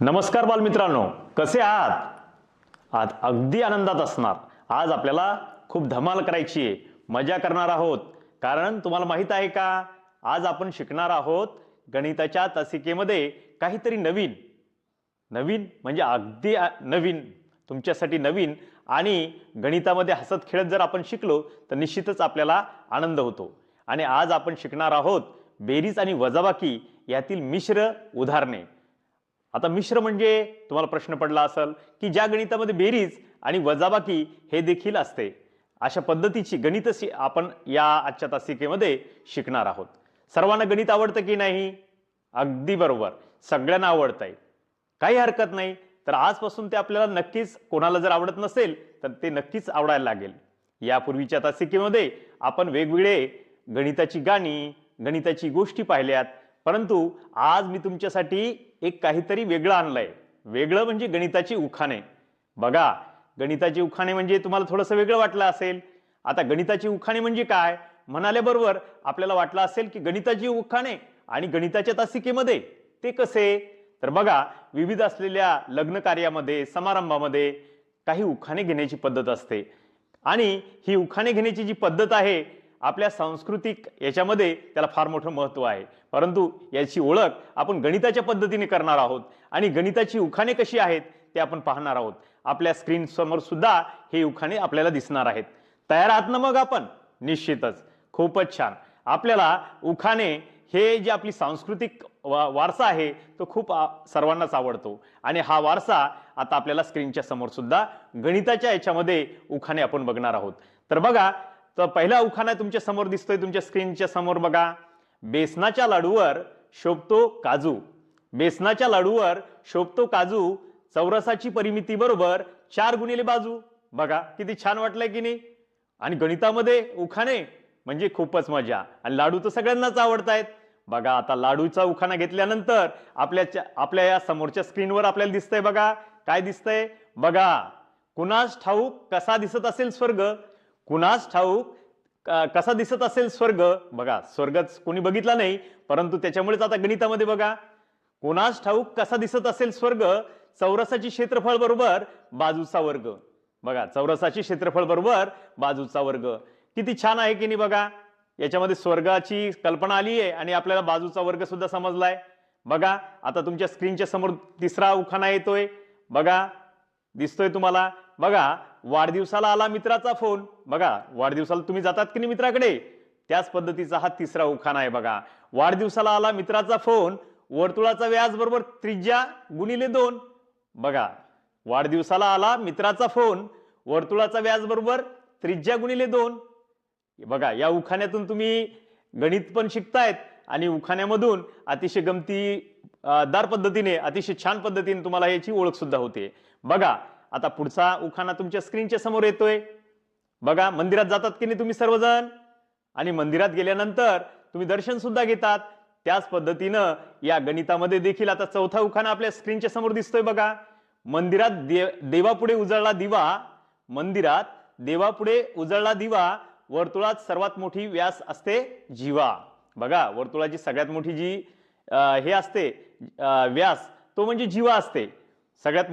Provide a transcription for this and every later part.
नमस्कार बालमित्रांनो, कसे आहात? आज अगदी आनंदात असणार. आज आपल्याला खूप धमाल करायची आहे, मजा करणार आहोत. कारण तुम्हाला माहित आहे का, आज आपण शिकणार आहोत गणिताच्या तासिकेमध्ये काहीतरी नवीन. नवीन म्हणजे अगदी नवीन, तुमच्यासाठी नवीन. आणि गणितामध्ये हसत खेळत जर आपण शिकलो तर निश्चितच आपल्याला आनंद होतो. आणि आज आपण शिकणार आहोत बेरीज आणि वजाबाकी यातील मिश्र उदाहरणे. आता मिश्र म्हणजे तुम्हाला प्रश्न पडला असेल की ज्या गणितामध्ये बेरीज आणि वजाबाकी हे देखील असते, अशा पद्धतीची गणित आपण या आजच्या तासिकेमध्ये शिकणार आहोत. सर्वांना गणित आवडतं की नाही? अगदी बरोबर, सगळ्यांना आवडतंय, काही हरकत नाही. तर आजपासून ते आपल्याला नक्कीच, कोणाला जर आवडत नसेल तर ते नक्कीच आवडायला लागेल. यापूर्वीच्या तासिकेमध्ये आपण वेगवेगळे गणिताची गाणी, गणिताची गोष्टी पाहिल्यात, परंतु आज मी तुमच्यासाठी एक काहीतरी वेगळं आणलंय. वेगळं म्हणजे गणिताची उखाणे. बघा, गणिताची उखाणे म्हणजे तुम्हाला थोडंसं वेगळं वाटलं असेल. आता गणिताची उखाणे म्हणजे काय म्हणाल्याबरोबर आपल्याला वाटलं असेल की गणिताची उखाणे आणि गणिताच्या तासिकेमध्ये ते कसे? तर बघा, विविध असलेल्या लग्न कार्यामध्ये, समारंभामध्ये काही उखाणे घेण्याची पद्धत असते. आणि ही उखाणे घेण्याची जी पद्धत आहे, आपल्या सांस्कृतिक याच्यामध्ये त्याला फार मोठं महत्त्व आहे. परंतु याची ओळख आपण गणिताच्या पद्धतीने करणार आहोत. आणि गणिताची उखाणे कशी आहेत ते आपण पाहणार आहोत. आपल्या स्क्रीन समोर सुद्धा हे उखाणे आपल्याला दिसणार आहेत. तयार आहात ना मग आपण? निश्चितच, खूपच छान. आपल्याला उखाणे हे जे आपली सांस्कृतिक वारसा आहे तो खूप सर्वांनाच आवडतो. आणि हा वारसा आता आपल्याला स्क्रीनच्या समोर सुद्धा गणिताच्या याच्यामध्ये उखाणे आपण बघणार आहोत. तर बघा, तर पहिला उखाणा तुमच्या समोर दिसतोय, तुमच्या स्क्रीनच्या समोर बघा. बेसनाच्या लाडूवर शोभतो काजू. बेसनाच्या लाडूवर शोभतो काजू, चौरसाची परिमिती बरोबर 4 गुणिले बाजू. बघा किती छान वाटलंय की नाही? आणि गणितामध्ये उखाणे म्हणजे खूपच मजा. आणि लाडू तर सगळ्यांनाच आवडतायत. बघा, आता लाडूचा उखाणा घेतल्यानंतर आपल्या या समोरच्या स्क्रीनवर आपल्याला दिसतंय. बघा काय दिसतंय? बघा, कुणास ठाऊक कसा दिसत असेल स्वर्ग. कुणास ठाऊक कसा दिसत असेल स्वर्ग. बघा, स्वर्गच कोणी बघितला नाही, परंतु त्याच्यामुळेच आता गणितामध्ये बघा, कुणास ठाऊक कसा दिसत असेल स्वर्ग, चौरसाची क्षेत्रफळ बरोबर बाजूचा वर्ग. बघा, चौरसाची क्षेत्रफळ बरोबर बाजूचा वर्ग. किती छान आहे की नाही? बघा, याच्यामध्ये स्वर्गाची कल्पना आली आहे आणि आपल्याला बाजूचा वर्ग सुद्धा समजलाय. बघा, आता तुमच्या स्क्रीनच्या समोर तिसरा उखाणा येतोय. बघा, दिसतोय तुम्हाला? बघा, वाढदिवसाला आला मित्राचा फोन. बघा, वाढदिवसाला तुम्ही जातात की नाही मित्राकडे, त्याच पद्धतीचा हा तिसरा उखाणा आहे. बघा, वाढदिवसाला आला मित्राचा फोन, वर्तुळाचा व्यास बरोबर त्रिज्या गुणिले 2. बघा, वाढदिवसाला आला मित्राचा फोन, वर्तुळाचा व्यास बरोबर त्रिज्या गुणिले 2. बघा, या उखाण्यातून तुम्ही गणित पण शिकतायत आणि उखाण्यामधून अतिशय गमतीदार पद्धतीने, अतिशय छान पद्धतीने तुम्हाला याची ओळख सुद्धा होते. बघा, आता पुढचा उखाणा तुमच्या स्क्रीनच्या समोर येतोय. बघा, मंदिरात जातात की नाही तुम्ही सर्वजण? आणि मंदिरात गेल्यानंतर तुम्ही दर्शन सुद्धा घेतात. त्याच पद्धतीनं या गणितामध्ये देखील आता चौथा उखाणा आपल्या स्क्रीनच्या समोर दिसतोय. बघा, मंदिरात देवापुढे उजळला दिवा. मंदिरात देवापुढे उजळला दिवा, वर्तुळात सर्वात मोठी व्यास असते जीवा. बघा, वर्तुळाची सगळ्यात मोठी जी हे असते व्यास, तो म्हणजे जीवा असते. सगळ्यात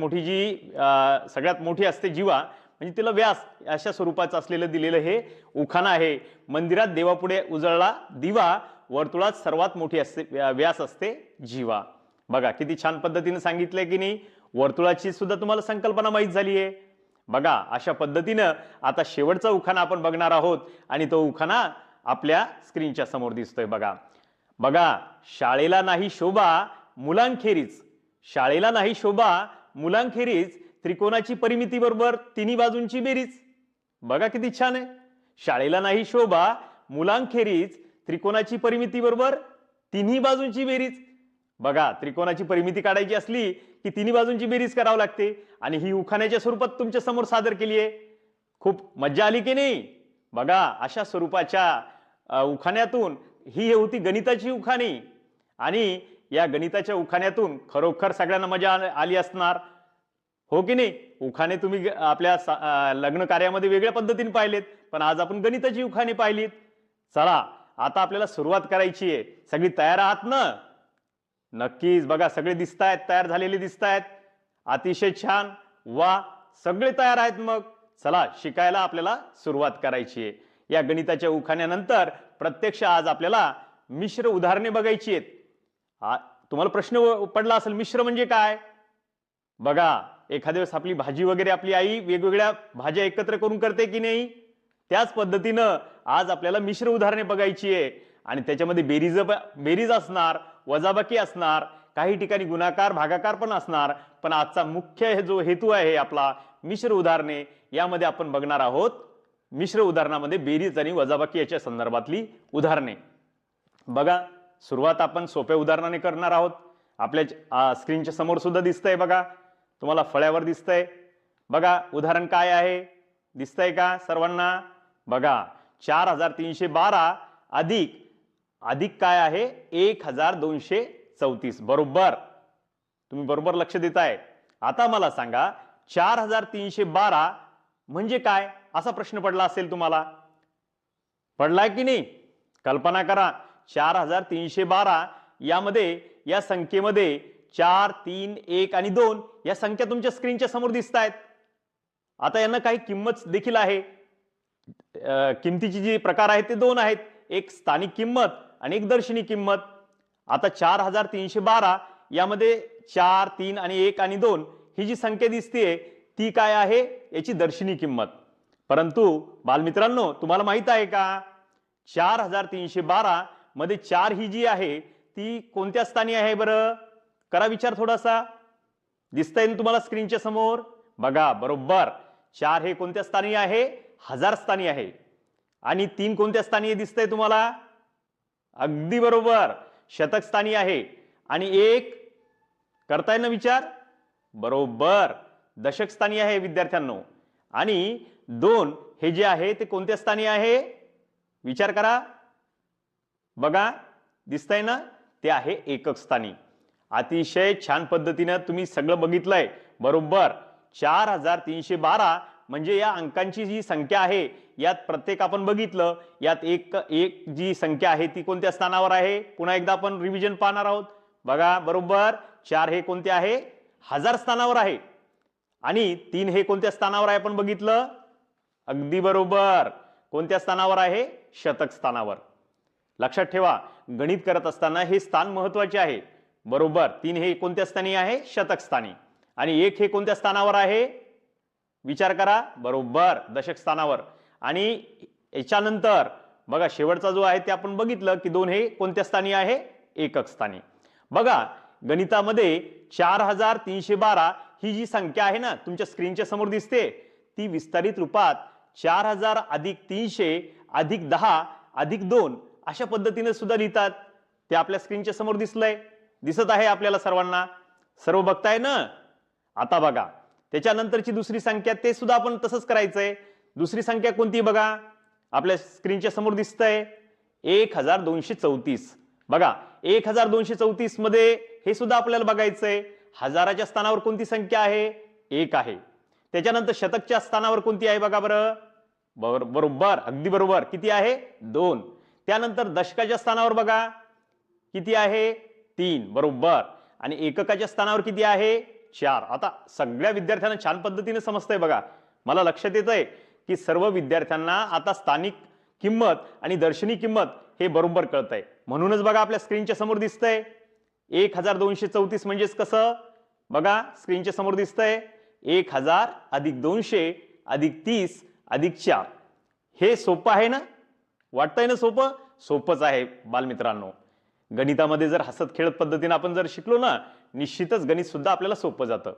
मोठी असते जीवा, म्हणजे तिला व्यास अशा स्वरूपाचं असलेलं दिलेलं हे उखाणा आहे. मंदिरात देवापुढे उजळला दिवा, वर्तुळात सर्वात मोठी व्यास असते जीवा. बघा, किती छान पद्धतीने सांगितलंय की नाही? वर्तुळाची सुद्धा तुम्हाला संकल्पना माहीत झाली आहे. बघा, अशा पद्धतीनं आता शेवटचा उखाणा आपण बघणार आहोत आणि तो उखाणा आपल्या स्क्रीनच्या समोर दिसतोय. बघा, बघा, शाळेला नाही शोभा मुलांखेरीज. शाळेला नाही शोभा मुलांखेरीज, त्रिकोणाची परिमिती बरोबर तिन्ही बाजूंची बेरीज. बघा किती छान आहे. शाळेला नाही शोभा मुलांखेरीज, त्रिकोणाची परिमिती बरोबर तिन्ही बाजूंची बेरीज. बघा, त्रिकोणाची परिमिती काढायची असली की तिन्ही बाजूंची बेरीज करावी लागते. आणि ही उखाण्याच्या स्वरूपात तुमच्या समोर सादर केली आहे. खूप मजा आली की नाही? बघा, अशा स्वरूपाच्या उखाण्यातून ही होती गणिताची उखाणी. आणि या गणिताच्या उखाण्यातून खरोखर सगळ्यांना मजा आली असणार, हो की नाही? उखाणे तुम्ही आपल्या लग्न कार्यामध्ये वेगळ्या पद्धतीने पाहिलेत, पण आज आपण गणिताची उखाणे पाहिलीत. चला, आता आपल्याला सुरुवात करायची आहे. सगळी तयार आहात ना? नक्कीच बघा, सगळे दिसतायत, तयार झालेले दिसतायत. अतिशय छान. वा, सगळे तयार आहेत. मग चला, शिकायला आपल्याला सुरुवात करायची आहे. या गणिताच्या उखाण्यानंतर प्रत्यक्ष आज आपल्याला मिश्र उदाहरणे बघायची आहेत. तुम्हाला प्रश्न पडला असेल, मिश्र म्हणजे काय? बघा, एखाद्या वेळेस आपली भाजी वगैरे आपली आई वेगवेगळ्या भाज्या एकत्र करून करते की नाही, त्याच पद्धतीनं आज आपल्याला मिश्र उदाहरणे बघायची आहे. आणि त्याच्यामध्ये बेरीज असणार, वजाबाकी असणार, काही ठिकाणी गुणाकार भागाकार पण असणार. पण आजचा मुख्य जो हेतू आहे आपला मिश्र उदाहरणे, यामध्ये आपण बघणार आहोत मिश्र उदाहरणामध्ये बेरीज आणि वजाबाकी याच्या संदर्भातली उदाहरणे. बघा, सुरुवात आपण सोप्या उदाहरणाने करणार आहोत. आपल्या स्क्रीनच्या समोर सुद्धा दिसतंय बघा, तुम्हाला फळ्यावर दिसतंय बघा. उदाहरण काय आहे दिसतंय का सर्वांना? बघा, 4312 अधिक काय आहे 1234. बरोबर, तुम्ही बरोबर लक्ष देताय. आता मला सांगा, 4312 म्हणजे काय? असा प्रश्न पडला असेल तुम्हाला, पडलाय की नाही? कल्पना करा, 4312 यामध्ये या संख्येमध्ये 4, 3, 1 आणि 2 या संख्या तुमच्या स्क्रीनच्या समोर दिसत आहेत. आता यांना काही किंमत देखील आहे. किमतीची जी प्रकार आहेत ते दोन आहेत, एक स्थानिक किंमत आणि एक दर्शनी किंमत. आता 4312 यामध्ये 4, 3 आणि 1 आणि 2 ही जी संख्या दिसते ती काय आहे? याची दर्शनी किंमत. परंतु बालमित्रांनो, तुम्हाला माहित आहे का, 4312 मध्ये 4 ही जी आहे ती कोणत्या स्थानी आहे बरं? करा विचार थोडासा. दिसतंय ना तुम्हाला स्क्रीनच्या समोर? बघा, बरोबर, 4 हे कोणत्या स्थानी आहे? हजार स्थानी आहे. आणि 3 कोणत्या स्थानी दिसतंय तुम्हाला? अगदी बरोबर, शतक स्थानी आहे. आणि 1 करताय ना विचार? बरोबर, दशक स्थानी आहे विद्यार्थ्यांनो. आणि 2 हे जे आहे ते कोणत्या स्थानी आहे? विचार करा. बघा, दिसतंय ना? ते आहे एकक स्थानी. अतिशय छान पद्धतीने तुम्ही सगळं बघितलंय. बरोबर, 4312 म्हणजे या अंकांची जी संख्या आहे, यात प्रत्येक आपण बघितलं, यात एक जी संख्या आहे ती कोणत्या स्थानावर आहे? पुन्हा एकदा आपण रिव्हिजन पाहणार आहोत. बघा, बरोबर, 4 हे कोणते आहे? हजार स्थानावर आहे. आणि 3 हे कोणत्या स्थानावर आहे आपण बघितलं? अगदी बरोबर, कोणत्या स्थानावर आहे? शतक स्थानावर. लक्षात ठेवा, गणित करत असताना हे स्थान महत्वाचे आहे. बरोबर, 3 हे कोणत्या स्थानी आहे? शतक स्थानी. आणि 1 हे कोणत्या स्थानावर आहे? विचार करा. बरोबर, दशक स्थानावर. आणि याच्यानंतर बघा, शेवटचा जो आहे ते आपण बघितलं की 2 हे कोणत्या स्थानी आहे? एकक स्थानी. बघा, गणितामध्ये 4312 ही जी संख्या आहे ना, तुमच्या स्क्रीनच्या समोर दिसते, ती विस्तारित रूपात 4000 अधिक 300 अधिक 10 अधिक 2 अशा पद्धतीने सुद्धा लिहितात. ते आपल्या स्क्रीनच्या समोर दिसत आहे आपल्याला सर्वांना. सर्व बघताय ना? आता बघा, त्याच्यानंतरची दुसरी संख्या ते सुद्धा आपण तसंच करायचंय. दुसरी संख्या कोणती बघा, आपल्या स्क्रीनच्या समोर दिसतंय 1234. बघा, 1234 मध्ये हे सुद्धा आपल्याला बघायचंय. हजाराच्या स्थानावर कोणती संख्या आहे? 1 आहे. त्याच्यानंतर शतकच्या स्थानावर कोणती आहे बघा बरं? बरोबर, अगदी बरोबर, किती आहे? 2. त्यानंतर दशकाच्या स्थानावर बघा किती आहे? 3. बरोबर. आणि एककाच्या स्थानावर किती आहे? 4. आता सगळ्या विद्यार्थ्यांना छान पद्धतीने समजतंय बघा. मला लक्षात येतंय की सर्व विद्यार्थ्यांना आता स्थानिक किंमत आणि दर्शनी किंमत हे बरोबर कळतंय. म्हणूनच बघा, आपल्या स्क्रीनच्या समोर दिसतंय 1234 म्हणजेच कसं? बघा, स्क्रीनच्या समोर दिसतंय 1000 अधिक 200 अधिक 30 अधिक 4. हे सोपं आहे ना? वाटतंय ना सोपं? सोपंच आहे बालमित्रांनो. गणितामध्ये जर हसत खेळत पद्धतीने आपण जर शिकलो ना, निश्चितच गणित सुद्धा आपल्याला सोपं जातं.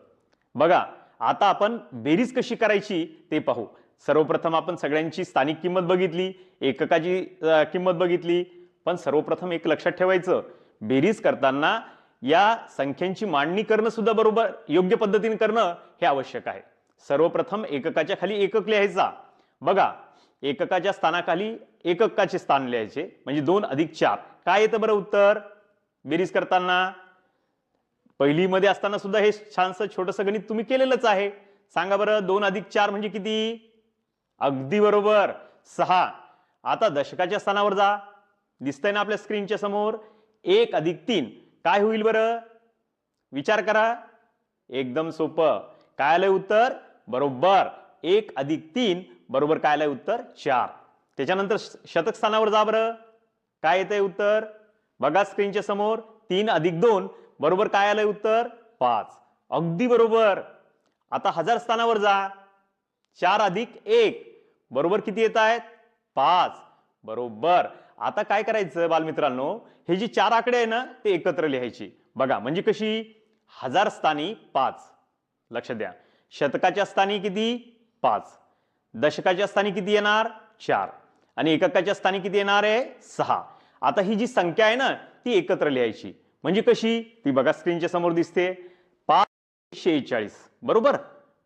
बघा, आता आपण बेरीज कशी करायची ते पाहू. सर्वप्रथम आपण सगळ्यांची स्थानिक किंमत बघितली, एककाची किंमत बघितली. पण सर्वप्रथम एक लक्षात ठेवायचं, बेरीज करताना या संख्यांची मांडणी करणं सुद्धा बरोबर योग्य पद्धतीने करणं हे आवश्यक आहे. सर्वप्रथम एककाच्या खाली एकक लिहायचा. बघा, एककाच्या स्थानाखाली एककाचे स्थान लिहायचे, म्हणजे 2 अधिक 4. काय येतं बरं उत्तर बेरीज करताना? पहिलीमध्ये असताना सुद्धा हे छानसं छोटंसं गणित तुम्ही केलेलंच आहे. सांगा बरं, 2 अधिक 4 म्हणजे किती? अगदी बरोबर, 6. आता दशकाच्या स्थानावर जा. दिसतंय ना आपल्या स्क्रीनच्या समोर? 1 अधिक 3. काय होईल बरं? विचार करा. एकदम सोपं. काय आलंय उत्तर? बरोबर 1 अधिक 3 बरोबर काय आलंय उत्तर? 4. त्याच्यानंतर शतक स्थानावर जा बरं. काय येतंय उत्तर? बघा स्क्रीनच्या समोर 3 अधिक 2 बरोबर काय आलंय उत्तर? 5. अगदी बरोबर. आता हजार स्थानावर जा. 4 अधिक 1 बरोबर किती येत आहेत? 5. बरोबर. आता काय करायचं बालमित्रांनो, हे जी 4 आकडे आहे ना ते एकत्र लिहायची. बघा म्हणजे कशी? हजार स्थानी 5. लक्ष द्या. शतकाच्या स्थानी किती? 5. दशकाच्या स्थानी किती येणार? 4. आणि एककाच्या स्थानी किती येणार आहे? 6. आता ही जी संख्या आहे ना ती एकत्र लिहायची. म्हणजे कशी? ती बघा स्क्रीनच्या समोर दिसते. 546. बरोबर.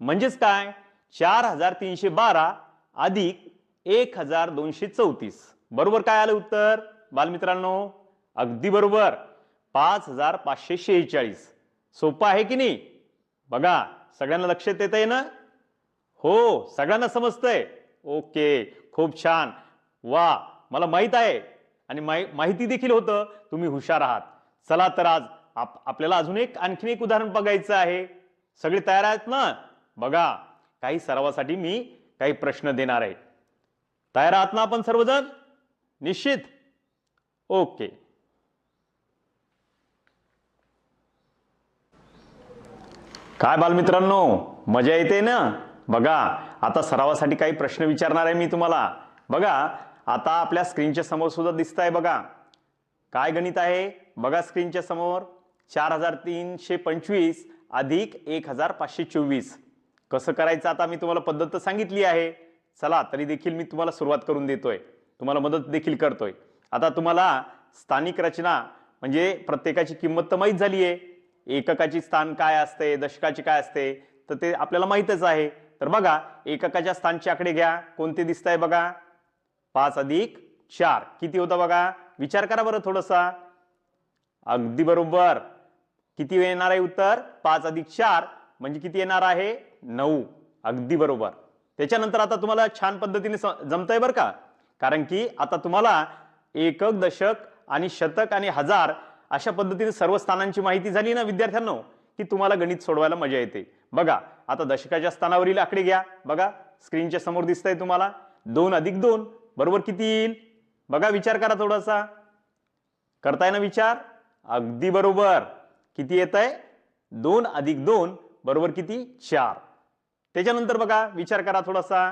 म्हणजेच काय? 4312 अधिक 1234. बरोबर काय आलं उत्तर बालमित्रांनो? अगदी बरोबर 5546. सोपं आहे की नाही? बघा सगळ्यांना लक्षात येतंय ना? हो, सगळ्यांना समजतंय. ओके, खूप छान. वा, मला माहित आहे आणि माहिती देखील होतं तुम्ही हुशार आहात. चला तर आज आपल्याला आणखीन एक उदाहरण बघायचं आहे. सगळे तयार आहेत ना? बघा, काही सरावासाठी मी काही प्रश्न देणार आहे. तयार आहात ना आपण सर्वजण? निश्चित? ओके. काय बालमित्रांनो, मजा येते ना? बघा, आता सरावासाठी काही प्रश्न विचारणार आहे मी तुम्हाला. बघा, आता आपल्या स्क्रीनच्या समोर सुद्धा दिसत आहे. बघा काय गणित आहे? बघा स्क्रीनच्या समोर 4325 अधिक 1524. कसं करायचं आता मी तुम्हाला पद्धत सांगितली आहे. चला तरी देखील मी तुम्हाला सुरुवात करून देतोय, तुम्हाला मदत देखील करतोय. आता तुम्हाला स्थानिक रचना म्हणजे प्रत्येकाची किंमत तर माहीत झाली आहे. एककाची स्थान काय असते, दशकाची काय असते तर ते आपल्याला माहीतच आहे. तर बघा एककाच्या स्थानचे आकडे घ्या. कोणते दिसत आहे बघा? 5 अधिक 4 किती होता बघा? विचार करा बरं थोडसा. अगदी बरोबर. किती येणार आहे उत्तर? 5 अधिक 4 म्हणजे किती येणार आहे? 9. अगदी बरोबर. त्याच्यानंतर आता तुम्हाला छान पद्धतीने जमतंय बरं का, कारण की आता तुम्हाला एकक, दशक आणि शतक आणि हजार अशा पद्धतीने सर्व स्थानांची माहिती झाली ना विद्यार्थ्यांनो, की तुम्हाला गणित सोडवायला मजा येते. बघा आता दशकाच्या स्थानावरील आकडे घ्या. बघा स्क्रीनच्या समोर दिसतंय तुम्हाला 2 अधिक 2 बरोबर किती येईल? बघा विचार करा थोडासा. करताय ना विचार? अगदी बरोबर. किती येत आहे? 2 अधिक 2 बरोबर किती? 4. त्याच्यानंतर बघा विचार करा थोडासा.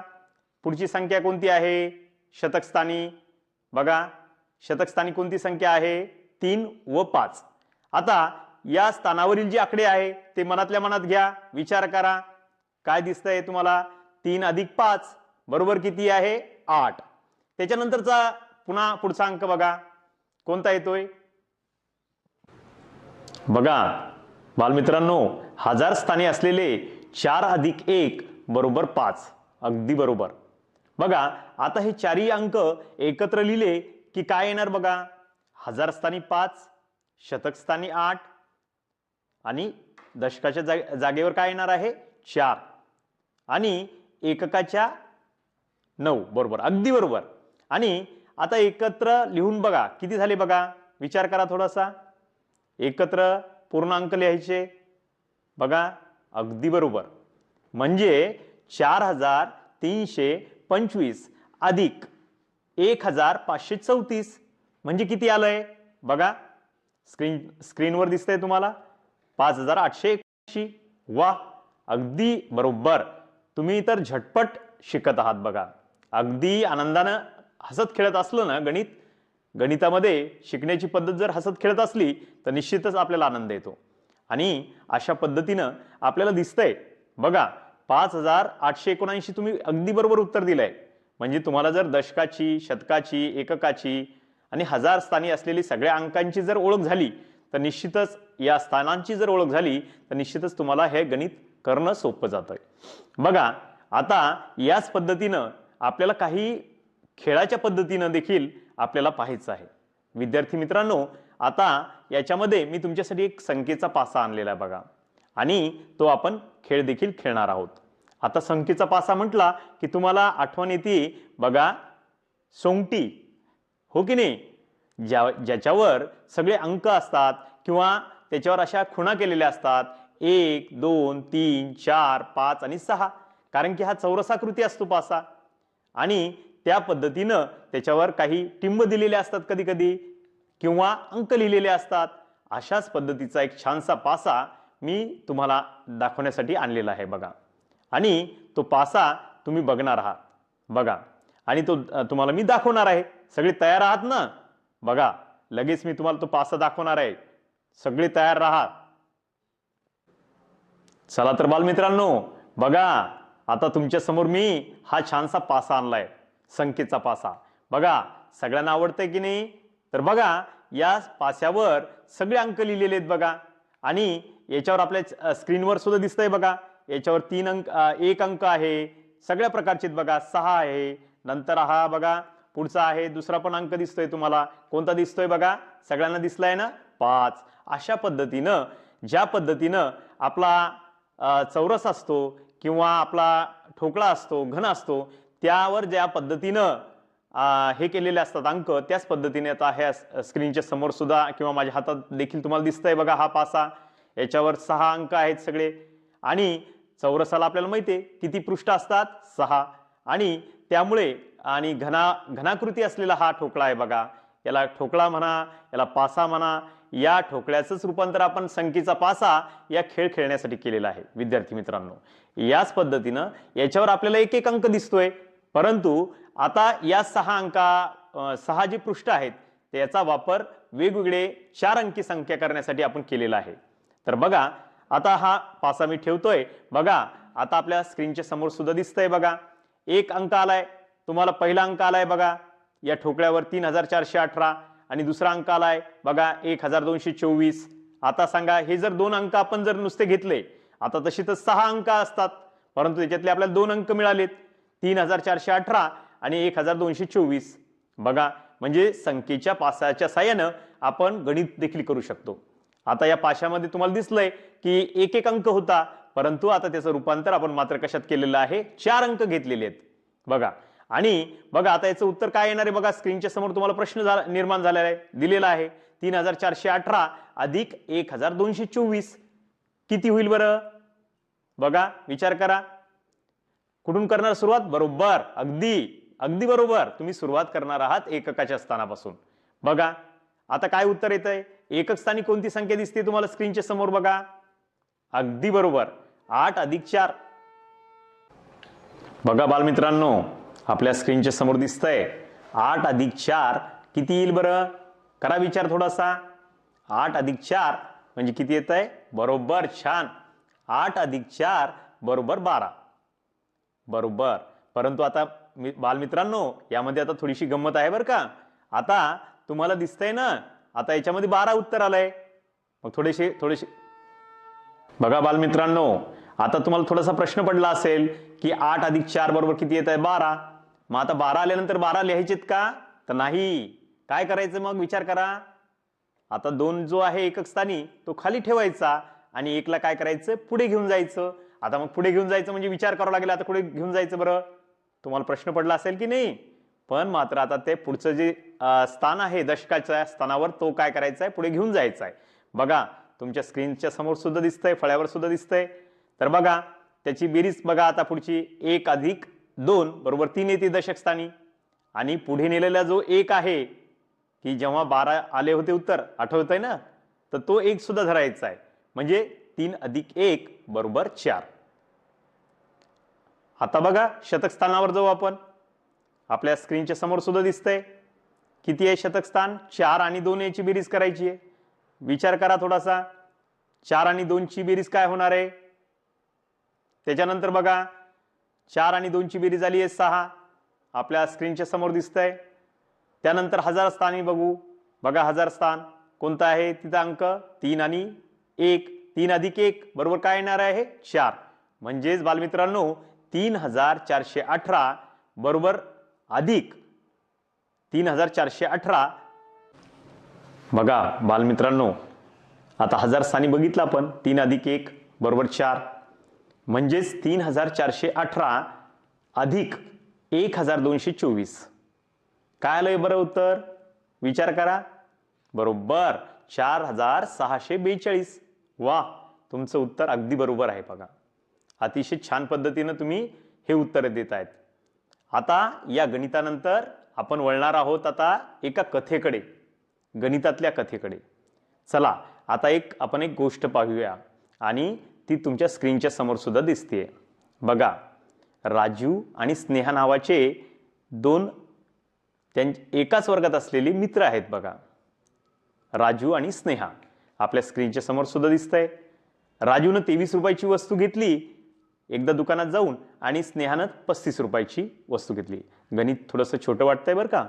पुढची संख्या कोणती आहे? शतकस्थानी. बघा शतकस्थानी कोणती संख्या आहे? 3 व 5. आता या स्थानावरील जे आकडे आहे ते मनातल्या मनात घ्या. विचार करा. काय दिसतंय तुम्हाला? 3 अधिक 5 बरोबर किती आहे? 8. त्याच्यानंतरचा पुन्हा पुढचा अंक बघा कोणता येतोय? बघा बालमित्रांनो, हजार स्थानी असलेले 4 अधिक 1 बरोबर 5. अगदी बरोबर. बघा आता हे चारही अंक एकत्र लिहिले की काय येणार बघा? हजार स्थानी 5, शतक स्थानी 8 आणि दशकाच्या जागेवर काय येणार आहे? 4 आणि एककाच्या 9. बरोबर, अगदी बरोबर. आणि आता एकत्र लिहून बघा किती झाले बघा? विचार करा थोडासा. एकत्र पूर्णांक लिहायचे. बघा अगदी बरोबर. म्हणजे 4325 अधिक 1534 म्हणजे किती आलंय? बघा स्क्रीनवर दिसतंय तुम्हाला 5881. वा, अगदी बरोबर. तुम्ही तर झटपट शिकत आहात बघा. अगदी आनंदानं हसत खेळत असलं ना गणितामध्ये शिकण्याची पद्धत जर हसत खेळत असली तर निश्चितच आपल्याला आनंद येतो. आणि अशा पद्धतीनं आपल्याला दिसतंय बघा 5879 तुम्ही अगदी बरोबर उत्तर दिलंय. म्हणजे तुम्हाला जर दशकाची, शतकाची, एककाची आणि हजार स्थानी असलेली सगळ्या अंकांची जर ओळख झाली तर निश्चितच या स्थानांची जर ओळख झाली तर निश्चितच तुम्हाला हे गणित करणं सोपं जातंय. बघा आता याच पद्धतीनं आपल्याला काही खेळाच्या पद्धतीनं देखील आपल्याला पाहायचं आहे. विद्यार्थी मित्रांनो, आता याच्यामध्ये मी तुमच्यासाठी एक संख्येचा पासा आणलेला आहे बघा, आणि तो आपण खेळ देखील खेळणार आहोत. आता संख्येचा पासा म्हटला की तुम्हाला आठवण येते बघा सोंगटी, हो की नाही? ज्याच्यावर सगळे अंक असतात किंवा त्याच्यावर अशा खुणा केलेल्या असतात 1 2 3 4 5 आणि 6, कारण की हा चौरसाकृती असतो पासा आणि त्या पद्धतीनं त्याच्यावर काही टिंब दिलेले असतात कधी कधी किंवा अंक लिहिलेले असतात. अशाच पद्धतीचा एक छानसा पासा मी तुम्हाला दाखवण्यासाठी आणलेला आहे बघा. आणि तो पासा तुम्ही बघणार आहात बघा, आणि तो तुम्हाला मी दाखवणार आहे. सगळे तयार आहात ना? बघा लगेच मी तुम्हाला तो पासा दाखवणार आहे. सगळे तयार राहा. चला तर बालमित्रांनो बघा, आता तुमच्या समोर मी हा छानसा पासा आणलाय, संख्येचा पासा. बघा सगळ्यांना आवडतंय की नाही? तर बघा या पास्यावर सगळे अंक लिहिलेले आहेत बघा, आणि याच्यावर आपल्या स्क्रीनवर सुद्धा दिसतंय बघा. याच्यावर 3 अंक, 1 अंक आहे, सगळ्या प्रकारचे बघा, 6 आहे, नंतर हा बघा पुढचा आहे, दुसरा पण अंक दिसतोय तुम्हाला. कोणता दिसतोय बघा? सगळ्यांना दिसलाय ना? 5. अशा पद्धतीनं ज्या पद्धतीनं आपला चौरस असतो किंवा आपला ठोकळा असतो, घन असतो, त्यावर ज्या पद्धतीनं हे केलेले असतात अंक, त्याच पद्धतीने आता ह्या स्क्रीनच्या समोर सुद्धा किंवा माझ्या हातात देखील तुम्हाला दिसतंय बघा हा पासा. याच्यावर 6 अंक आहेत सगळे, आणि चौरसाला आपल्याला माहिती आहे किती पृष्ठ असतात? 6. आणि त्यामुळे आणि घनाकृती असलेला हा ठोकळा आहे बघा. याला ठोकळा म्हणा, याला पासा म्हणा. या ठोकळ्याचंच रूपांतर आपण संख्येचा पासा या खेळ खेळण्यासाठी केलेला आहे विद्यार्थी मित्रांनो. याच पद्धतीनं याच्यावर आपल्याला 1 अंक दिसतोय, परंतु आता या 6 जे पृष्ठ आहेत त्याचा वापर वेगवेगळे 4 अंकी संख्या करण्यासाठी आपण केलेला आहे. तर बघा आता हा पासा मी ठेवतोय बघा. आता आपल्या स्क्रीनच्या समोर सुद्धा दिसतंय बघा. 1 अंक आलाय तुम्हाला, पहिला अंक आलाय बघा या ठोकळ्यावर 3418, आणि दुसरा अंक आलाय बघा 1224. आता सांगा, हे जर 2 अंक आपण जर नुसते घेतले, आता तशी तर 6 अंक असतात, परंतु त्याच्यातले आपल्याला 2 अंक मिळालेत, 3418 आणि 1224. बघा म्हणजे संख्येच्या पासाच्या साहाय्यानं आपण गणित देखील करू शकतो. आता या पाशामध्ये तुम्हाला दिसलंय की 1 अंक होता, परंतु आता त्याचं रूपांतर आपण मात्र कशात केलेलं आहे? 4 अंक घेतलेले आहेत बघा. आणि बघा आता याचं उत्तर काय येणार आहे बघा. स्क्रीनच्या समोर तुम्हाला प्रश्न निर्माण झालेला आहे, दिलेला आहे 3418 अधिक 1224 किती होईल बरं? बघा विचार करा. कुठून करणार सुरुवात? बरोबर, अगदी बरोबर, तुम्ही सुरुवात करणार आहात एककाच्या स्थानापासून. बघा आता काय उत्तर येतंय? एकक स्थानी कोणती संख्या दिसते तुम्हाला स्क्रीनच्या समोर? बघा अगदी बरोबर, 8 अधिक 4. बघा बालमित्रांनो आपल्या स्क्रीनच्या समोर दिसतंय 8 अधिक 4 किती येईल बरं? करा विचार थोडासा. 8 अधिक 4 म्हणजे किती येत आहे? बरोबर, छान. 8 अधिक 4 बरोबर 12. बरोबर. परंतु आता बालमित्रांनो यामध्ये आता थोडीशी गंमत आहे बरं का. आता तुम्हाला दिसतंय ना, आता याच्यामध्ये 12 उत्तर आलंय. मग थोडेसे बघा बालमित्रांनो, आता तुम्हाला थोडासा प्रश्न पडला असेल की 8 अधिक 4 बरोबर किती येत आहे? 12. मग आता 12 आल्यानंतर 12 लिहायचेत का? तर नाही. काय करायचं मग? विचार करा. आता 2 जो आहे एकक स्थानी तो खाली ठेवायचा आणि 1ला काय करायचं? पुढे घेऊन जायचं. आता मग पुढे घेऊन जायचं म्हणजे विचार करावा लागेल, आता पुढे घेऊन जायचं बरं. तुम्हाला प्रश्न पडला असेल की नाही? पण मात्र आता ते पुढचं जे स्थान आहे दशकाच्या स्थानावर, तो काय करायचा आहे? पुढे घेऊन जायचा आहे. बघा तुमच्या स्क्रीनच्या समोर सुद्धा दिसतंय, फळ्यावर सुद्धा दिसतंय. तर बघा त्याची बेरीज बघा आता पुढची. 1 अधिक 2 बरोबर 3 येते दशक स्थानी, आणि पुढे नेलेला जो 1 आहे की जेव्हा 12 आले होते उत्तर, आठवतंय ना, तर तो 1 सुद्धा धरायचा आहे. म्हणजे 3 अधिक 1 बरोबर 4. आता बघा शतक स्थानावर जाऊ आपण. आपल्या स्क्रीनच्या समोर सुद्धा दिसतंय किती आहे शतक स्थान? 4 आणि 2 याची बेरीज करायची आहे. विचार करा थोडासा. 4 आणि 2 ची बेरीज काय होणार आहे? त्याच्यानंतर बघा 4 आणि 2 ची बेरीज झाली आहे 6. आपल्या स्क्रीनच्या समोर दिसतंय. त्यानंतर हजार स्थानी बघू. बघा हजार स्थान कोणतं आहे? तिथं अंक 3 आणि 1. 3 अधिक 1 बरोबर काय येणार आहे? 4. म्हणजेच बालमित्रांनो 3418 बरोबर अधिक 3418. बघा बालमित्रांनो आता हजार स्थानी बघितलं आपण. 3 अधिक 1 बरोबर 4. म्हणजेच 3418 अधिक 1224. काय आलंय बरं उत्तर? विचार करा. बरोबर 4642. वा, तुमचं उत्तर अगदी बरोबर आहे बघा. अतिशय छान पद्धतीनं तुम्ही हे उत्तर देत आहेत. आता या गणितानंतर आपण वळणार आहोत आता एका कथेकडे, गणितातल्या कथेकडे. चला आता आपण एक गोष्ट पाहूया आणि ती तुमच्या स्क्रीनच्या समोर सुद्धा दिसते. बघा, राजू आणि स्नेहा नावाचे दोन एकाच वर्गात असलेले मित्र आहेत. बघा, राजू आणि स्नेहा आपल्या स्क्रीनच्या समोर सुद्धा दिसतंय. राजूनं 23 रुपयाची वस्तू घेतली एकदा दुकानात जाऊन आणि स्नेहानं 35 रुपयाची वस्तू घेतली. गणित थोडंसं छोटं वाटतंय बरं का.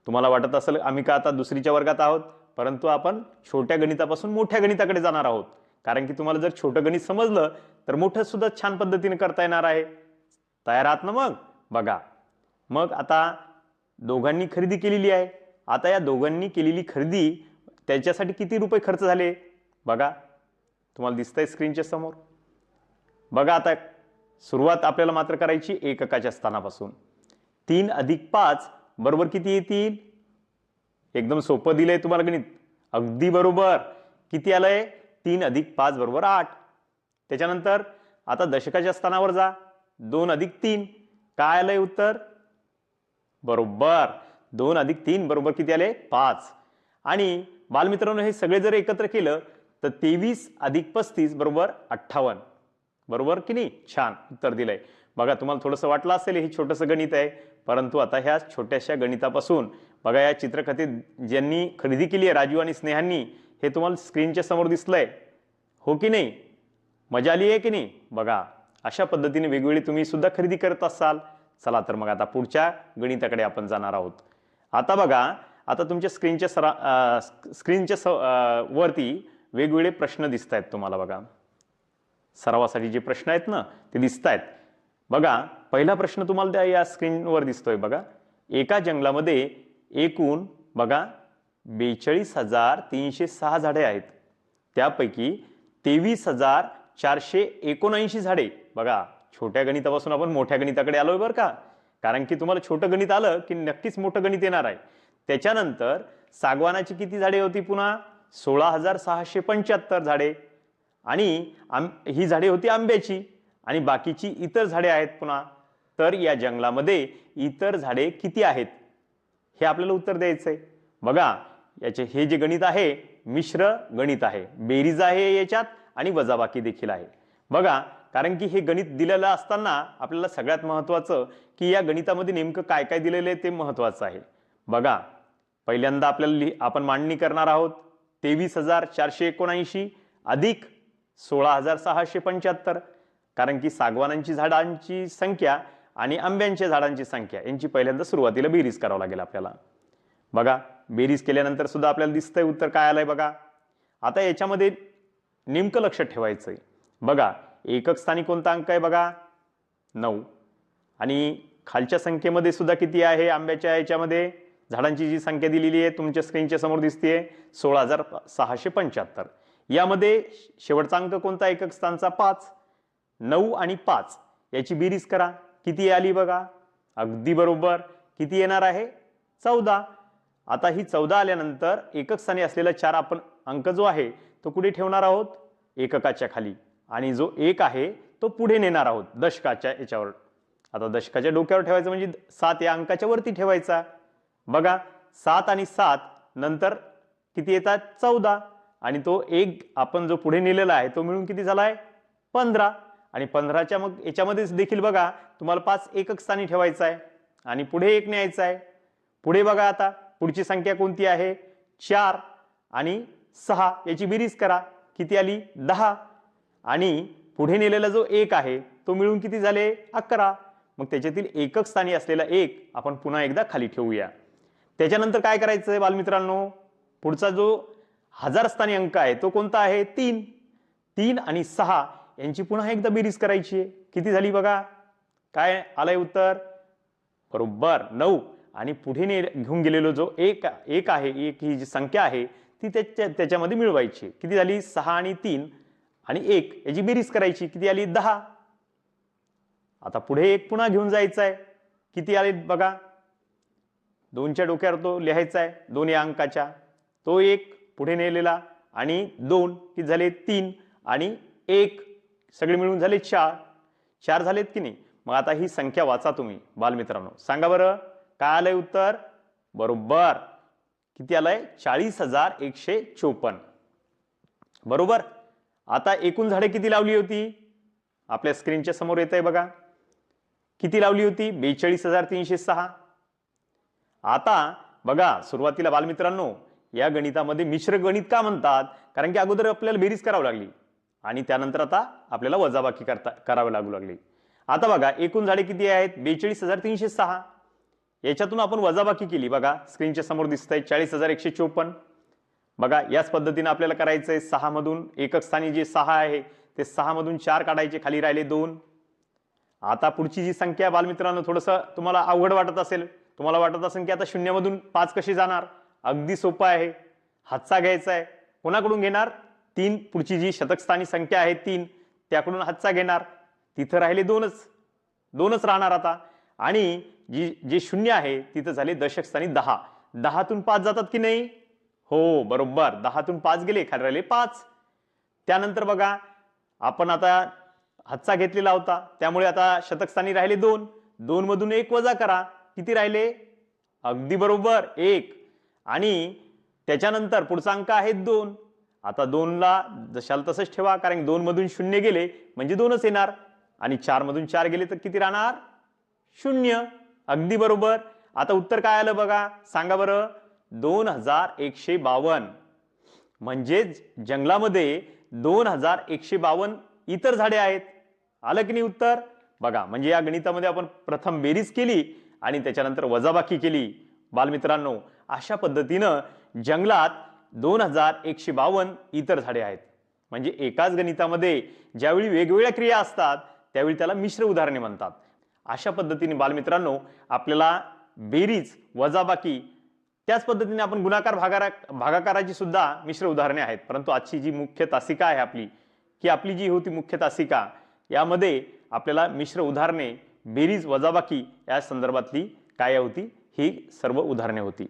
तुम्हाला वाटत असेल आम्ही का आता दुसरीच्या वर्गात आहोत, परंतु आपण छोट्या गणितापासून मोठ्या गणिताकडे जाणार आहोत. कारण की तुम्हाला जर छोटं गणित समजलं तर मोठं सुद्धा छान पद्धतीने करता येणार आहे. तयार आहात ना मग? बघा, मग आता दोघांनी खरेदी केलेली आहे. आता या दोघांनी केलेली खरेदी त्याच्यासाठी किती रुपये खर्च झाले बघा, तुम्हाला दिसतंय स्क्रीनच्या समोर. बघा, आता सुरुवात आपल्याला मात्र करायची एककाच्या स्थानापासून. 3 अधिक 5 बरोबर किती येतील? एकदम सोपं दिलंय तुम्हाला गणित, अगदी बरोबर. किती आलंय? 3 अधिक 5 बरोबर 8. त्याच्यानंतर आता दशकाच्या स्थानावर जा. 2 अधिक 3 काय आलंय उत्तर? बरोबर 2 अधिक 3 बरोबर किती आले? 5. आणि बालमित्रांनो, हे सगळे जर एकत्र केलं तर 23 अधिक 35 बरोबर 58. बरोबर की नाही? छान उत्तर दिलंय. बघा, तुम्हाला थोडंसं वाटलं असेल हे छोटंसं गणित आहे, परंतु आता ह्या छोट्याशा गणितापासून बघा या चित्रकथेत ज्यांनी खरेदी केली आहे राजू आणि स्नेहांनी, हे तुम्हाला स्क्रीनच्या समोर दिसलंय, हो की नाही? मजा आली आहे की नाही? बघा, अशा पद्धतीने वेगवेगळी तुम्ही सुद्धा खरेदी करत असाल. चला तर मग आता पुढच्या गणिताकडे आपण जाणार आहोत. आता बघा, आता तुमच्या स्क्रीनच्या वरती वेगवेगळे प्रश्न दिसत आहेत तुम्हाला. बघा, सरावासाठी जे प्रश्न आहेत ना ते दिसत आहेत. बघा, पहिला प्रश्न तुम्हाला या स्क्रीनवर दिसतोय. बघा, एका जंगलामध्ये एकूण बघा 42,306 झाडे आहेत. त्यापैकी 23,479 झाडे. बघा, छोट्या गणितापासून आपण मोठ्या गणिताकडे आलोय बरं का. कारण की तुम्हाला छोटं गणित आलं की नक्कीच मोठं गणित येणार आहे. त्याच्यानंतर सागवानाची किती झाडे होती? पुन्हा 16,675 झाडे. आणि ही झाडे होती आंब्याची आणि बाकीची इतर झाडे आहेत पुन्हा. तर या जंगलामध्ये इतर झाडे किती आहेत हे आपल्याला उत्तर द्यायचंय. बघा, हे जे गणित आहे मिश्र गणित आहे, बेरीज आहे याच्यात आणि वजाबाकी देखील आहे. बघा, कारण की हे गणित दिलेलं असताना आपल्याला सगळ्यात महत्त्वाचं की या गणितामध्ये नेमकं काय काय दिलेलं आहे ते महत्त्वाचं आहे. बघा, पहिल्यांदा आपण मांडणी करणार आहोत. 23,479 अधिक 16,675. कारण की सागवानांची झाडांची संख्या आणि आंब्यांच्या झाडांची संख्या यांची पहिल्यांदा सुरुवातीला बेरीज करावं लागेल आपल्याला. बघा, बेरीज केल्यानंतर सुद्धा आपल्याला दिसतंय उत्तर काय आलंय. बघा, आता याच्यामध्ये नेमकं लक्षात ठेवायचंय. बघा, एकक स्थानी कोणता अंक आहे? बघा 9. आणि खालच्या संख्येमध्ये सुद्धा किती आहे? आंब्याच्या याच्यामध्ये झाडांची जी संख्या दिलेली आहे तुमच्या स्क्रीनच्या समोर दिसतेय 16,675. यामध्ये शेवटचा अंक कोणता? एकक स्थानचा 5. 9 आणि 5 याची बेरीज करा, किती आली? बघा, अगदी बरोबर किती येणार आहे? 14. आता ही 14 आल्यानंतर एकक स्थानी असलेला 4 आपण अंक जो आहे तो कुठे ठेवणार आहोत? एककाच्या खाली. आणि जो 1 आहे तो पुढे नेणार आहोत दशकाच्या याच्यावर. आता दशकाच्या डोक्यावर ठेवायचं म्हणजे 7 या अंकाच्या वरती ठेवायचा. बघा, 7 आणि 7 नंतर किती येतात? 14. आणि तो 1 आपण जो पुढे नेलेला आहे तो मिळून किती झालाय? 15. आणि 15च्या मग याच्यामध्येच देखील बघा तुम्हाला 5 एकक स्थानी ठेवायचा आहे आणि पुढे 1 न्यायचा आहे. पुढे बघा, आता पुढची संख्या कोणती आहे? 4 आणि 6 याची बेरीज करा, किती आली? 10. आणि पुढे नेलेला जो 1 आहे तो मिळून किती झाले? 11. मग त्याच्यातील एकक स्थानी असलेला 1 आपण पुन्हा एकदा खाली ठेवूया. त्याच्यानंतर काय करायचं आहे बालमित्रांनो? पुढचा जो हजार स्थानी अंक आहे तो कोणता आहे? 3. 3 आणि 6 यांची पुन्हा एकदा बेरीज करायची आहे, किती झाली? बघा, काय आलंय उत्तर? बरोबर 9. आणि पुढे घेऊन गेलेलो जो 1 आहे, 1 ही जी संख्या आहे ती त्याच्यामध्ये मिळवायची. किती झाली? 6 आणि 3 आणि 1 याची बेरीज करायची, किती आली? 10. आता पुढे 1 पुन्हा घेऊन जायचा आहे, किती आले? बघा, 2च्या डोक्यावर तो लिहायचा आहे, 2 या अंकाच्या. तो 1 पुढे नेलेला आणि 2 किती झाले 3 आणि 1 सगळे मिळून झाले 4. 4 झालेत की नाही. मग आता ही संख्या वाचा तुम्ही बालमित्रांनो. सांगा बरं काय आलंय उत्तर. बरोबर किती आलंय 40,154. बरोबर. आता एकूण झाडे किती लावली होती आपल्या स्क्रीनच्या समोर येत आहे बघा. किती लावली होती 42,306. आता बघा सुरुवातीला बालमित्रांनो या गणितामध्ये मिश्र गणित का म्हणतात, कारण की अगोदर आपल्याला बेरीज करावी लागली आणि त्यानंतर आता आपल्याला वजाबाकी करावी लागू लागली. आता बघा एकूण झाडे किती आहेत 42,306. याच्यातून आपण वजाबाकी केली बघा स्क्रीनच्या समोर दिसतंय 40,154. बघा याच पद्धतीने आपल्याला करायचंय. 6 मधून एकक स्थानी जे 6 आहे ते 6 मधून 4 काढायचे, खाली राहिले 2. आता पुढची जी संख्या बालमित्रांनो थोडंसं तुम्हाला अवघड वाटत असेल, तुम्हाला वाटत असेल की आता 0 मधून 5 कशी जाणार. अगदी सोपं आहे. हातचा घ्यायचा आहे. कोणाकडून घेणार 3. पुढची जी शतकस्थानी संख्या आहे 3 त्याकडून हातचा घेणार. तिथं राहिले 2च राहणार आता. आणि जे 0 आहे तिथं झाले दशकस्थानी 10. 10तून 5 जातात की नाही. हो बरोबर 10तून 5 गेले, खाली राहिले 5. त्यानंतर बघा आपण आता हातचा घेतलेला होता त्यामुळे आता शतकस्थानी राहिले 2. 2 मधून 1 वजा करा, किती राहिले. अगदी बरोबर 1. आणि त्याच्यानंतर पुढचा अंक आहे 2. आता 2ला जशाल तसंच ठेवा, कारण 2 मधून 0 गेले म्हणजे 2च येणार आणि 4 मधून 4 गेले तर किती राहणार 0. अगदी बरोबर. आता उत्तर काय आलं बघा सांगा बरं 2152. म्हणजे जंगलामध्ये 2152 इतर झाडे आहेत. आलं की नाही उत्तर. बघा म्हणजे या गणितामध्ये आपण प्रथम बेरीज केली आणि त्याच्यानंतर वजाबाकी केली. बालमित्रांनो अशा पद्धतीनं जंगलात 2152 इतर झाडे आहेत. म्हणजे एकाच गणितामध्ये ज्यावेळी वेगवेगळ्या क्रिया असतात त्यावेळी त्याला मिश्र उदाहरणे म्हणतात. अशा पद्धतीने बालमित्रांनो आपल्याला बेरीज वजाबाकी त्याच पद्धतीने आपण गुणाकार भागाकाराची सुद्धा मिश्र उदाहरणे आहेत. परंतु आजची जी मुख्य तासिका आहे आपली जी होती मुख्य तासिका यामध्ये आपल्याला मिश्र उदाहरणे बेरीज वजाबाकी या संदर्भातली काय होती ही सर्व उदाहरणे होती.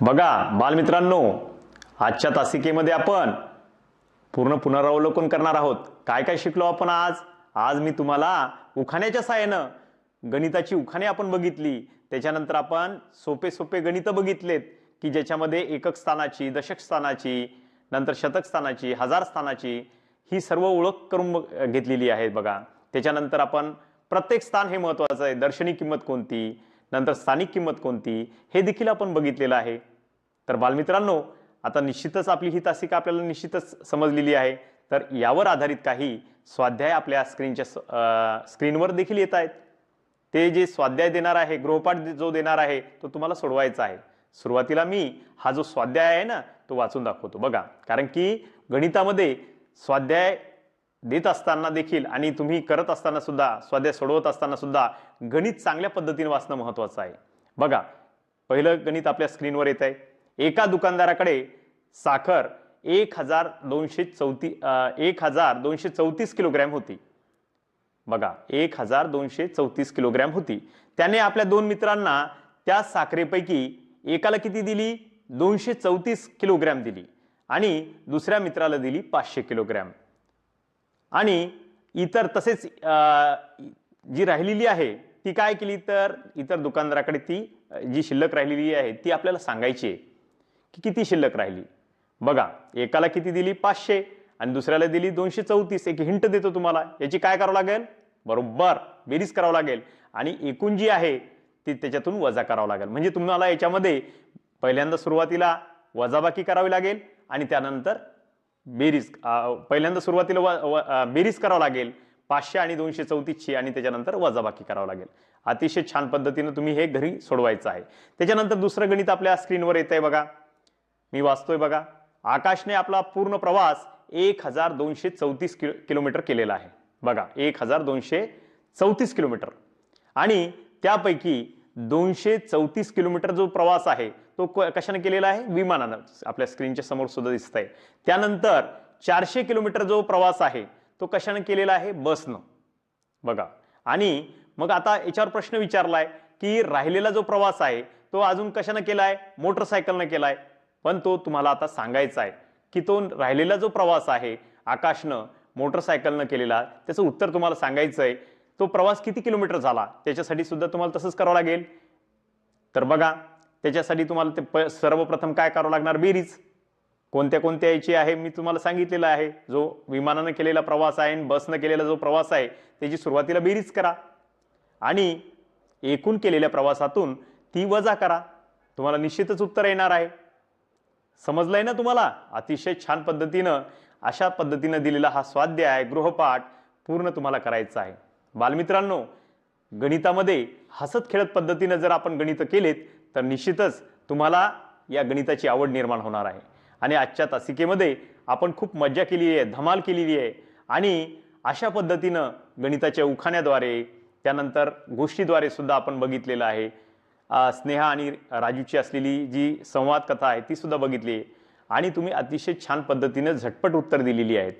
बघा बालमित्रांनो आजच्या तासिकेमध्ये आपण पूर्ण पुनरावलोकन करणार आहोत. काय काय शिकलो आपण आज मी तुम्हाला उखाण्याच्या साहाय्यानं गणिताची उखाणे आपण बघितली. त्याच्यानंतर आपण सोपे गणित बघितलेत की ज्याच्यामध्ये एकक स्थानाची, दशक स्थानाची, नंतर शतक स्थानाची, हजार स्थानाची ही सर्व ओळख करून घेतलेली आहे बघा. त्याच्यानंतर आपण प्रत्येक स्थान हे महत्वाचं आहे, दर्शनी किंमत कोणती, नंतर स्थानिक किंमत कोणती हे देखील आपण बघितलेलं आहे. तर बालमित्रांनो आता निश्चितच आपली ही तासिका आपल्याला निश्चितच समजलेली आहे. तर यावर आधारित काही स्वाध्याय आपल्या स्क्रीनवर देखील येत आहेत. ते जे स्वाध्याय देणार आहे, गृहपाठ जो देणार आहे तो तुम्हाला सोडवायचा आहे. सुरुवातीला मी हा जो स्वाध्याय आहे ना तो वाचून दाखवतो बघा. कारण की गणितामध्ये स्वाध्याय देत असताना देखील आणि तुम्ही करत असताना सुद्धा, स्वाध्याय सोडवत असताना सुद्धा गणित चांगल्या पद्धतीने वाचणं महत्वाचं आहे. बघा पहिलं गणित आपल्या स्क्रीनवर येत आहे. एका दुकानदाराकडे साखर 1234 किलोग्रॅम होती. बघा 1234 किलोग्रॅम होती. त्याने आपल्या 2 मित्रांना त्या साखरेपैकी एकाला किती दिली 234 किलोग्रॅम दिली आणि दुसऱ्या मित्राला दिली 500 किलोग्रॅम. आणि इतर तसेच जी राहिलेली आहे ती काय केली तर इतर दुकानदाराकडे ती जी शिल्लक राहिलेली आहे ती आपल्याला सांगायची आहे की किती शिल्लक राहिली. बघा एकाला किती दिली 500 आणि दुसऱ्याला दिली 234. एक हिंट देतो तुम्हाला, याची काय करावं लागेल बरोबर बेरीज करावं लागेल आणि एकूण जी आहे ती त्याच्यातून वजा करावं लागेल. म्हणजे तुम्हाला याच्यामध्ये पहिल्यांदा सुरुवातीला वजाबाकी करावी लागेल आणि त्यानंतर बेरीज पहिल्यांदा सुरुवातीला बेरीज करावं लागेल 500 आणि 234ची आणि त्याच्यानंतर वजाबाकी करावं लागेल. अतिशय छान पद्धतीने तुम्ही हे घरी सोडवायचं आहे. त्याच्यानंतर दुसरं गणित आपल्या स्क्रीनवर येत आहे बघा. मी वाचतोय बघा. आकाशने आपला पूर्ण प्रवास 1234 किलोमीटर केलेला आहे. बघा 1234 किलोमीटर आणि त्यापैकी 234 किलोमीटर जो प्रवास आहे तो कशाने केलेला आहे विमानानं. आपल्या स्क्रीनच्या समोर सुद्धा दिसत आहे. त्यानंतर 400 किलोमीटर जो प्रवास आहे तो कशाने केलेला आहे बसनं. बघा आणि मग आता याच्यावर प्रश्न विचारलाय की राहिलेला जो प्रवास आहे तो अजून कशाने केलाय मोटरसायकलने केलाय. पण तो तुम्हाला आता सांगायचा आहे की तो राहिलेला जो प्रवास आहे आकाशनं मोटरसायकलनं केलेला, त्याचं उत्तर तुम्हाला सांगायचं आहे. तो प्रवास किती किलोमीटर झाला त्याच्यासाठी सुद्धा तुम्हाला तसंच करावं लागेल. तर बघा, त्याच्यासाठी तुम्हाला ते सर्वप्रथम काय करावं लागणार, बेरीज. कोणत्या कोणत्या याची आहे मी तुम्हाला सांगितलेलं आहे. जो विमानानं केलेला प्रवास आहे आणि बसनं केलेला जो प्रवास आहे त्याची सुरुवातीला बेरीज करा आणि एकूण केलेल्या प्रवासातून ती वजा करा. तुम्हाला निश्चितच उत्तर येणार आहे. समजलंय ना तुम्हाला? अतिशय छान पद्धतीनं अशा पद्धतीनं दिलेला हा स्वाध्याय गृहपाठ पूर्ण तुम्हाला करायचा आहे. बालमित्रांनो, गणितामध्ये हसत खेळत पद्धतीनं जर आपण गणित केलेत तर निश्चितच तुम्हाला या गणिताची आवड निर्माण होणार आहे. आणि आजच्या तासिकेमध्ये आपण खूप मज्जा केलेली आहे, धमाल केलेली आहे आणि अशा पद्धतीनं गणिताच्या उखाण्याद्वारे त्यानंतर गोष्टीद्वारे सुद्धा आपण बघितलेलं आहे. स्नेहा आणि राजूची असलेली जी संवाद कथा आहे ती सुद्धा बघितली आहे आणि तुम्ही अतिशय छान पद्धतीनं झटपट उत्तर दिलेली आहेत.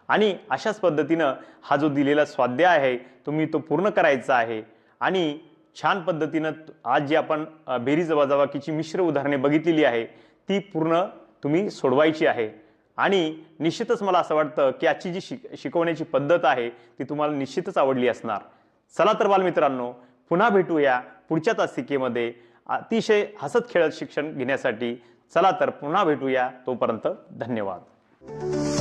आणि अशाच पद्धतीनं हा जो दिलेला स्वाध्याय आहे तुम्ही तो पूर्ण करायचा आहे आणि छान पद्धतीनं आज जी आपण बेरीज वजाबाकीची मिश्र उदाहरणे बघितलेली आहे ती पूर्ण तुम्ही सोडवायची आहे. आणि निश्चितच मला असं वाटतं की आजची जी शिकवण्याची पद्धत आहे ती तुम्हाला निश्चितच आवडली असणार. चला तर बालमित्रांनो, पुन्हा भेटूया पुढच्या तासिकेमध्ये अतिशय हसत खेळत शिक्षण घेण्यासाठी. चला तर पुन्हा भेटूया. तोपर्यंत धन्यवाद.